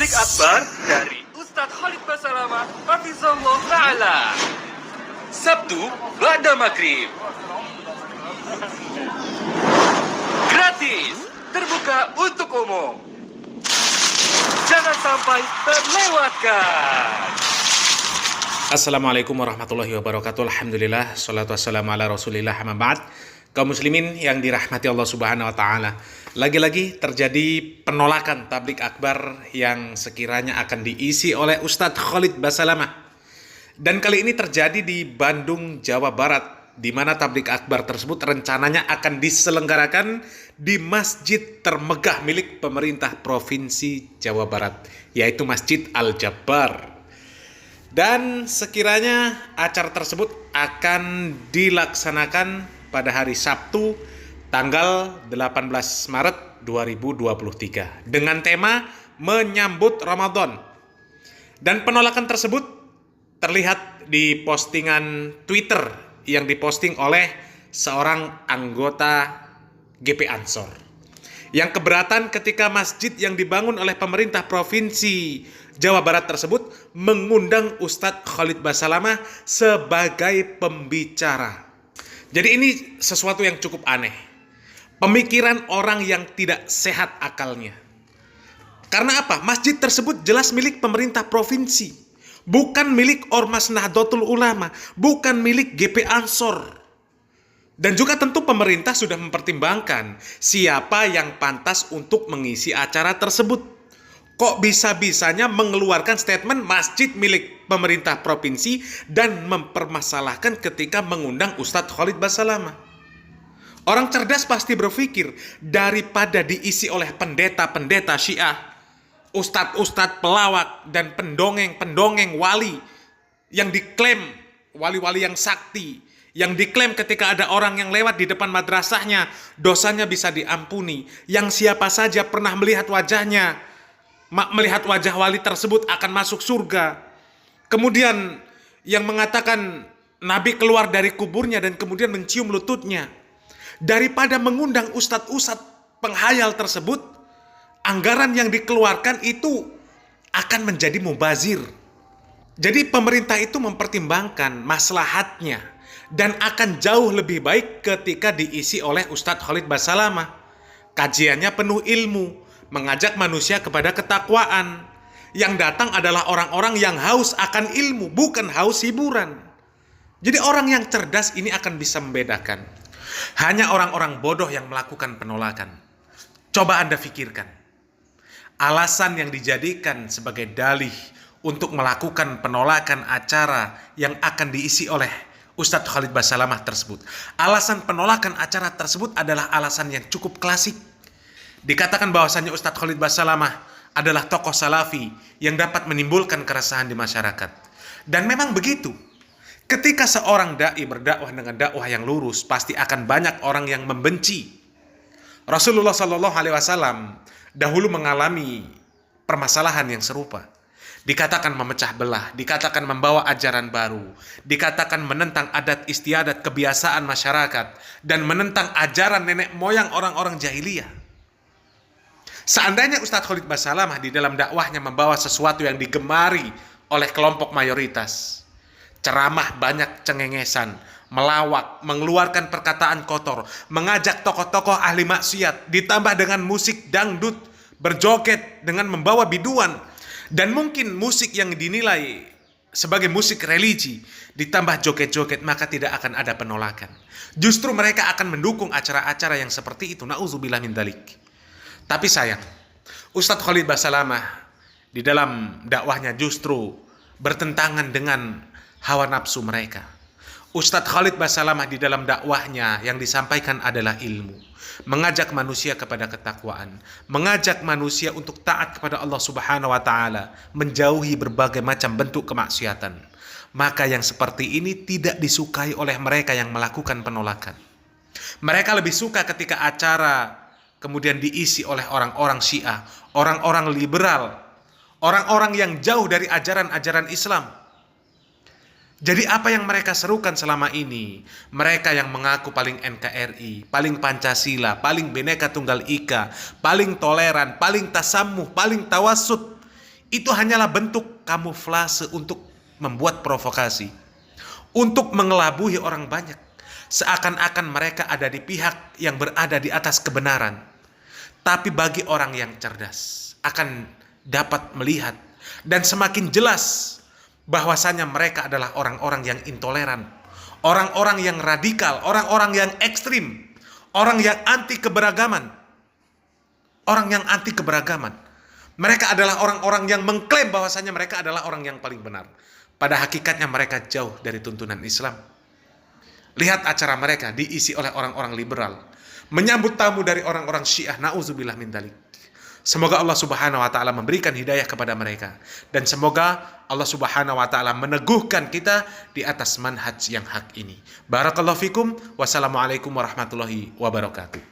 Tablik Akbar dari Ustadz Khalid Basalamah Hafizahullah Ta'ala. Sabtu Ba'da Maghrib. Gratis, terbuka untuk umum. Jangan sampai terlewatkan. Assalamualaikum warahmatullahi wabarakatuh. Alhamdulillah, salatu wassalamu ala rasulillah, amma ba'd. Kaum muslimin yang dirahmati Allah subhanahu wa ta'ala, lagi-lagi terjadi penolakan tablik akbar yang sekiranya akan diisi oleh Ustadz Khalid Basalamah. Dan kali ini terjadi di Bandung, Jawa Barat, di mana tablik akbar tersebut rencananya akan diselenggarakan di masjid termegah milik pemerintah Provinsi Jawa Barat, yaitu Masjid Al-Jabbar. Dan sekiranya acara tersebut akan dilaksanakan pada hari Sabtu tanggal 18 Maret 2023 dengan tema menyambut Ramadan. Dan penolakan tersebut terlihat di postingan Twitter yang diposting oleh seorang anggota GP Ansor yang keberatan ketika masjid yang dibangun oleh pemerintah Provinsi Jawa Barat tersebut mengundang Ustadz Khalid Basalamah sebagai pembicara. Jadi ini sesuatu yang cukup aneh. Pemikiran orang yang tidak sehat akalnya. Karena apa? Masjid tersebut jelas milik pemerintah provinsi. Bukan milik Ormas Nahdlatul Ulama. Bukan milik GP Ansor. Dan juga tentu pemerintah sudah mempertimbangkan siapa yang pantas untuk mengisi acara tersebut. Kok bisa-bisanya mengeluarkan statement masjid milik pemerintah provinsi dan mempermasalahkan ketika mengundang Ustadz Khalid Basalamah? Orang cerdas pasti berpikir, daripada diisi oleh pendeta-pendeta Syiah, ustadz-ustadz pelawak, dan pendongeng-pendongeng wali yang diklaim wali-wali yang sakti, yang diklaim ketika ada orang yang lewat di depan madrasahnya, dosanya bisa diampuni, yang siapa saja pernah melihat wajahnya, melihat wajah wali tersebut akan masuk surga. Kemudian yang mengatakan Nabi keluar dari kuburnya dan kemudian mencium lututnya. Daripada mengundang ustadz-ustadz penghayal tersebut, anggaran yang dikeluarkan itu akan menjadi mubazir. Jadi pemerintah itu mempertimbangkan maslahatnya dan akan jauh lebih baik ketika diisi oleh Ustadz Khalid Basalamah. Kajiannya penuh ilmu, mengajak manusia kepada ketakwaan. Yang datang adalah orang-orang yang haus akan ilmu, bukan haus hiburan. Jadi orang yang cerdas ini akan bisa membedakan. Hanya orang-orang bodoh yang melakukan penolakan. Coba Anda pikirkan. Alasan yang dijadikan sebagai dalih untuk melakukan penolakan acara yang akan diisi oleh Ustadz Khalid Basalamah tersebut. Alasan penolakan acara tersebut adalah alasan yang cukup klasik. Dikatakan bahwasannya Ustadz Khalid Basalamah adalah tokoh salafi yang dapat menimbulkan keresahan di masyarakat. Dan memang begitu. Ketika seorang dai berdakwah dengan dakwah yang lurus, pasti akan banyak orang yang membenci. Rasulullah SAW dahulu mengalami permasalahan yang serupa. Dikatakan memecah belah, dikatakan membawa ajaran baru, dikatakan menentang adat istiadat kebiasaan masyarakat, dan menentang ajaran nenek moyang orang-orang jahiliyah. Seandainya Ustadz Khalid Basalamah di dalam dakwahnya membawa sesuatu yang digemari oleh kelompok mayoritas, ceramah banyak cengengesan, melawak, mengeluarkan perkataan kotor, mengajak tokoh-tokoh ahli maksiat, ditambah dengan musik dangdut, berjoget dengan membawa biduan, dan mungkin musik yang dinilai sebagai musik religi, ditambah joget-joget, maka tidak akan ada penolakan. Justru mereka akan mendukung acara-acara yang seperti itu. Na'udzubillah min dzalik. Tapi sayang, Ustadz Khalid Basalamah di dalam dakwahnya justru bertentangan dengan hawa nafsu mereka. Ustadz Khalid Basalamah di dalam dakwahnya yang disampaikan adalah ilmu, mengajak manusia kepada ketakwaan, mengajak manusia untuk taat kepada Allah Subhanahu wa taala, menjauhi berbagai macam bentuk kemaksiatan. Maka yang seperti ini tidak disukai oleh mereka yang melakukan penolakan. Mereka lebih suka ketika acara kemudian diisi oleh orang-orang Syiah, orang-orang liberal, orang-orang yang jauh dari ajaran-ajaran Islam. Jadi apa yang mereka serukan selama ini? Mereka yang mengaku paling NKRI, paling Pancasila, paling Bhinneka Tunggal Ika, paling toleran, paling tasamuh, paling tawassut. Itu hanyalah bentuk kamuflase untuk membuat provokasi, untuk mengelabui orang banyak, seakan-akan mereka ada di pihak yang berada di atas kebenaran. Tapi bagi orang yang cerdas akan dapat melihat dan semakin jelas bahwasanya mereka adalah orang-orang yang intoleran, orang-orang yang radikal, orang-orang yang ekstrim, orang yang anti keberagaman. Orang yang anti keberagaman. Mereka adalah orang-orang yang mengklaim bahwasanya mereka adalah orang yang paling benar. Pada hakikatnya mereka jauh dari tuntunan Islam. Lihat acara mereka diisi oleh orang-orang liberal, menyambut tamu dari orang-orang Syiah, na'udzubillah min dzalik. Semoga Allah Subhanahu wa taala memberikan hidayah kepada mereka, dan semoga Allah Subhanahu wa taala meneguhkan kita di atas manhaj yang hak ini. Barakallahu fikum. Wassalamualaikum warahmatullahi wabarakatuh.